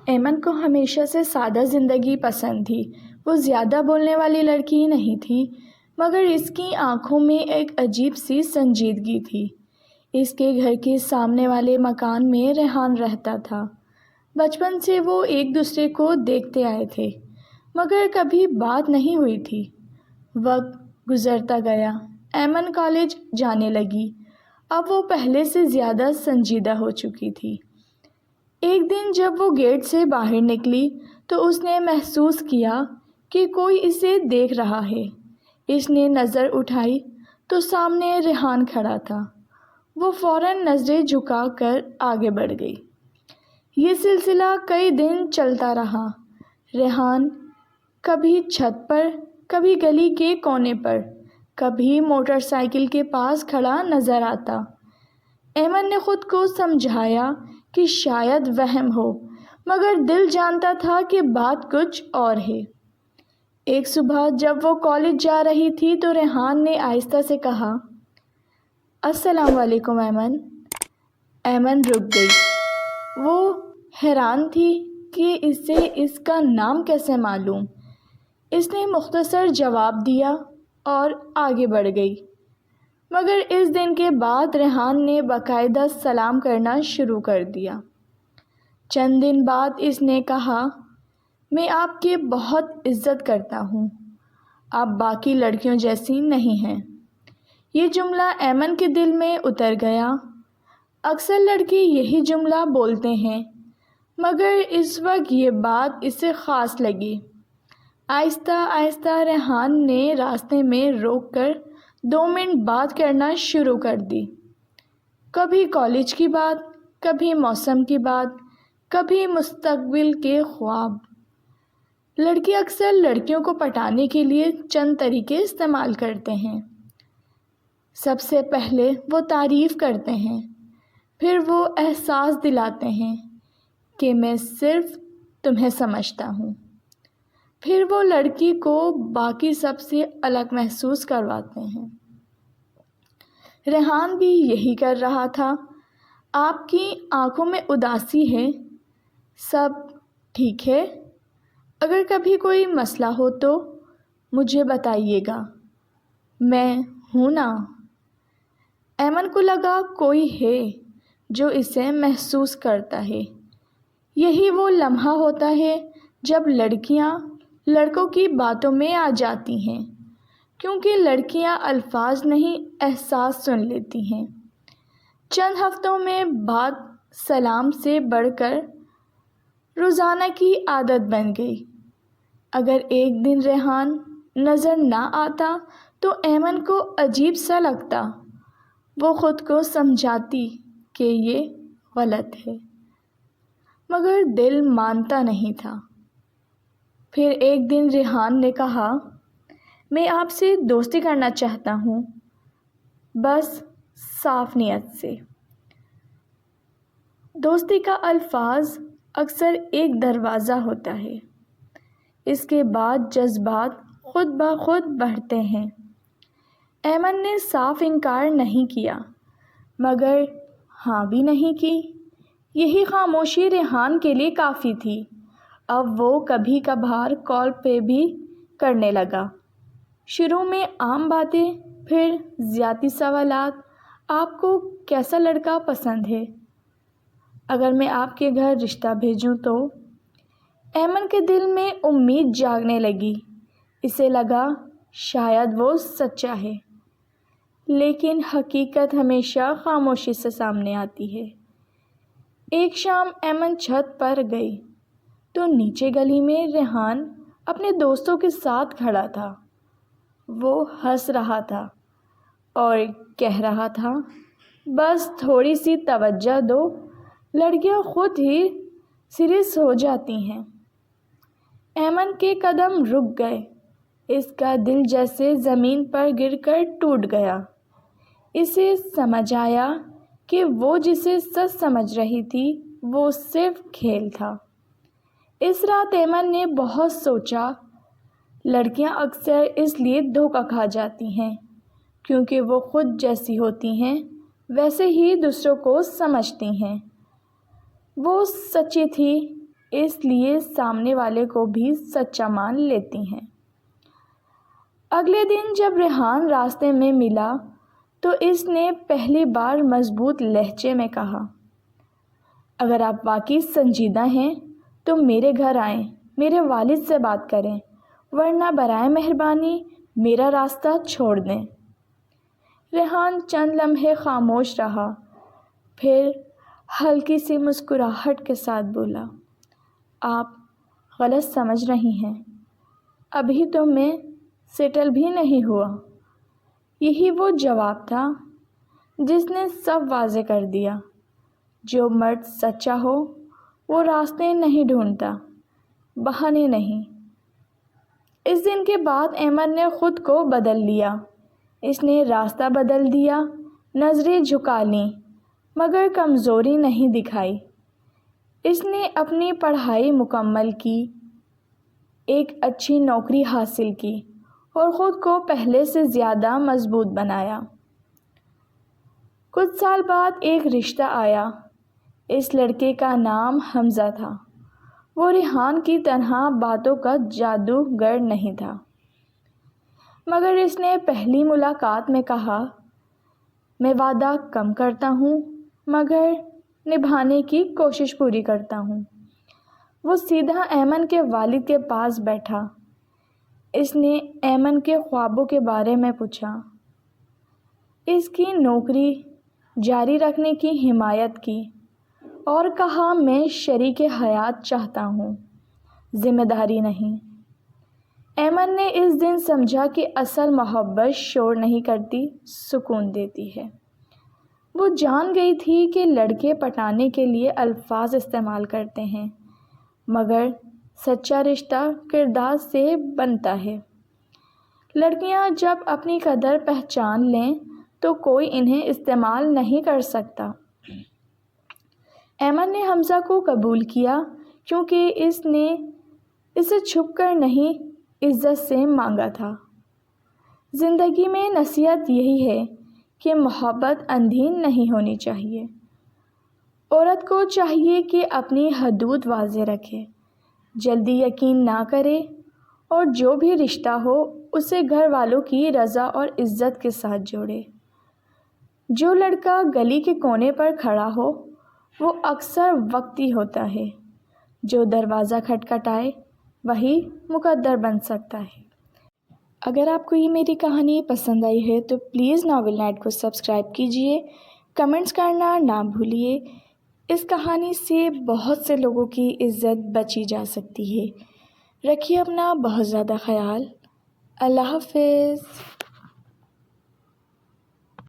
ایمن کو ہمیشہ سے سادہ زندگی پسند تھی۔ وہ زیادہ بولنے والی لڑکی نہیں تھی، مگر اس کی آنکھوں میں ایک عجیب سی سنجیدگی تھی۔ اس کے گھر کے سامنے والے مکان میں ریحان رہتا تھا۔ بچپن سے وہ ایک دوسرے کو دیکھتے آئے تھے، مگر کبھی بات نہیں ہوئی تھی۔ وقت گزرتا گیا، ایمن کالج جانے لگی۔ اب وہ پہلے سے زیادہ سنجیدہ ہو چکی تھی۔ ایک دن جب وہ گیٹ سے باہر نکلی تو اس نے محسوس کیا کہ کوئی اسے دیکھ رہا ہے۔ اس نے نظر اٹھائی تو سامنے ریحان کھڑا تھا۔ وہ فوراً نظریں جھکا کر آگے بڑھ گئی۔ یہ سلسلہ کئی دن چلتا رہا۔ ریحان کبھی چھت پر، کبھی گلی کے کونے پر، کبھی موٹر سائیکل کے پاس کھڑا نظر آتا۔ ایمن نے خود کو سمجھایا کہ شاید وہم ہو، مگر دل جانتا تھا کہ بات کچھ اور ہے۔ ایک صبح جب وہ کالج جا رہی تھی تو ریحان نے آہستہ سے کہا، السلام علیکم ایمن۔ ایمن رک گئی۔ وہ حیران تھی کہ اسے اس کا نام کیسے معلوم۔ اس نے مختصر جواب دیا اور آگے بڑھ گئی۔ مگر اس دن کے بعد ریحان نے باقاعدہ سلام کرنا شروع کر دیا۔ چند دن بعد اس نے کہا، میں آپ کی بہت عزت کرتا ہوں، آپ باقی لڑکیوں جیسی نہیں ہیں۔ یہ جملہ ایمن کے دل میں اتر گیا۔ اکثر لڑکے یہی جملہ بولتے ہیں، مگر اس وقت یہ بات اسے خاص لگی۔ آہستہ آہستہ ریحان نے راستے میں روک کر 2 منٹ بات کرنا شروع کر دی۔ کبھی کالج کی بات، کبھی موسم کی بات، کبھی مستقبل کے خواب۔ لڑکے اکثر لڑکیوں کو پٹانے کے لیے چند طریقے استعمال کرتے ہیں۔ سب سے پہلے وہ تعریف کرتے ہیں، پھر وہ احساس دلاتے ہیں کہ میں صرف تمہیں سمجھتا ہوں، پھر وہ لڑکی کو باقی سب سے الگ محسوس کرواتے ہیں۔ ریحان بھی یہی کر رہا تھا۔ آپ کی آنکھوں میں اداسی ہے، سب ٹھیک ہے؟ اگر کبھی کوئی مسئلہ ہو تو مجھے بتائیے گا، میں ہوں نا۔ ایمن کو لگا کوئی ہے جو اسے محسوس کرتا ہے۔ یہی وہ لمحہ ہوتا ہے جب لڑکیاں لڑکوں کی باتوں میں آ جاتی ہیں، کیونکہ لڑکیاں الفاظ نہیں احساس سن لیتی ہیں۔ چند ہفتوں میں بات سلام سے بڑھ کر روزانہ کی عادت بن گئی۔ اگر ایک دن ریحان نظر نہ آتا تو ایمن کو عجیب سا لگتا۔ وہ خود کو سمجھاتی کہ یہ غلط ہے، مگر دل مانتا نہیں تھا۔ پھر ایک دن ریحان نے کہا، میں آپ سے دوستی کرنا چاہتا ہوں، بس صاف نیت سے۔ دوستی کا الفاظ اکثر ایک دروازہ ہوتا ہے، اس کے بعد جذبات خود بخود بڑھتے ہیں۔ ایمن نے صاف انکار نہیں کیا، مگر ہاں بھی نہیں کی۔ یہی خاموشی ریحان کے لیے کافی تھی۔ اب وہ کبھی کبھار کال پہ بھی کرنے لگا۔ شروع میں عام باتیں، پھر ذاتی سوالات، آپ کو کیسا لڑکا پسند ہے؟ اگر میں آپ کے گھر رشتہ بھیجوں تو؟ ایمن کے دل میں امید جاگنے لگی۔ اسے لگا شاید وہ سچا ہے، لیکن حقیقت ہمیشہ خاموشی سے سامنے آتی ہے۔ ایک شام ایمن چھت پر گئی تو نیچے گلی میں ریحان اپنے دوستوں کے ساتھ کھڑا تھا۔ وہ ہنس رہا تھا اور کہہ رہا تھا، بس تھوڑی سی توجہ دو، لڑکیاں خود ہی سیریس ہو جاتی ہیں۔ ایمن کے قدم رک گئے۔ اس کا دل جیسے زمین پر گر کر ٹوٹ گیا۔ اسے سمجھ آیا کہ وہ جسے سچ سمجھ رہی تھی وہ صرف کھیل تھا۔ اس رات ایمن نے بہت سوچا۔ لڑکیاں اکثر اس لیے دھوکہ کھا جاتی ہیں کیونکہ وہ خود جیسی ہوتی ہیں ویسے ہی دوسروں کو سمجھتی ہیں۔ وہ سچی تھی، اس لیے سامنے والے کو بھی سچا مان لیتی ہیں۔ اگلے دن جب ریحان راستے میں ملا تو اس نے پہلی بار مضبوط لہجے میں کہا، اگر آپ واقعی سنجیدہ ہیں تو میرے گھر آئیں، میرے والد سے بات کریں، ورنہ برائے مہربانی میرا راستہ چھوڑ دیں۔ ریحان چند لمحے خاموش رہا، پھر ہلکی سی مسکراہٹ کے ساتھ بولا، آپ غلط سمجھ رہی ہیں، ابھی تو میں سیٹل بھی نہیں ہوا۔ یہی وہ جواب تھا جس نے سب واضح کر دیا۔ جو مرد سچا ہو وہ راستے نہیں ڈھونڈتا، بہانے نہیں۔ اس دن کے بعد ایمن نے خود کو بدل لیا۔ اس نے راستہ بدل دیا، نظریں جھکا لیں مگر کمزوری نہیں دکھائی۔ اس نے اپنی پڑھائی مکمل کی، ایک اچھی نوکری حاصل کی اور خود کو پہلے سے زیادہ مضبوط بنایا۔ کچھ سال بعد ایک رشتہ آیا۔ اس لڑکے کا نام حمزہ تھا۔ وہ ریحان کی طرح باتوں کا جادوگر نہیں تھا، مگر اس نے پہلی ملاقات میں کہا، میں وعدہ کم کرتا ہوں مگر نبھانے کی کوشش پوری کرتا ہوں۔ وہ سیدھا ایمن کے والد کے پاس بیٹھا۔ اس نے ایمن کے خوابوں کے بارے میں پوچھا، اس کی نوکری جاری رکھنے کی حمایت کی اور کہا، میں شریک حیات چاہتا ہوں، ذمہ داری نہیں۔ ایمن نے اس دن سمجھا کہ اصل محبت شور نہیں کرتی، سکون دیتی ہے۔ وہ جان گئی تھی کہ لڑکے پٹانے کے لیے الفاظ استعمال کرتے ہیں، مگر سچا رشتہ کردار سے بنتا ہے۔ لڑکیاں جب اپنی قدر پہچان لیں تو کوئی انہیں استعمال نہیں کر سکتا۔ ایمن نے حمزہ کو قبول کیا کیونکہ اس نے اسے چھپ کر نہیں، عزت سے مانگا تھا۔ زندگی میں نصیحت یہی ہے کہ محبت اندھی نہیں ہونی چاہیے۔ عورت کو چاہیے کہ اپنی حدود واضح رکھے، جلدی یقین نہ کرے اور جو بھی رشتہ ہو اسے گھر والوں کی رضا اور عزت کے ساتھ جوڑے۔ جو لڑکا گلی کے کونے پر کھڑا ہو وہ اکثر وقتی ہوتا ہے، جو دروازہ کھٹکھٹائے وہی مقدر بن سکتا ہے۔ اگر آپ کو یہ میری کہانی پسند آئی ہے تو پلیز ناول نائٹ کو سبسکرائب کیجیے، کمنٹس کرنا نہ بھولیے۔ اس کہانی سے بہت سے لوگوں کی عزت بچی جا سکتی ہے۔ رکھیے اپنا بہت زیادہ خیال۔ اللہ حافظ۔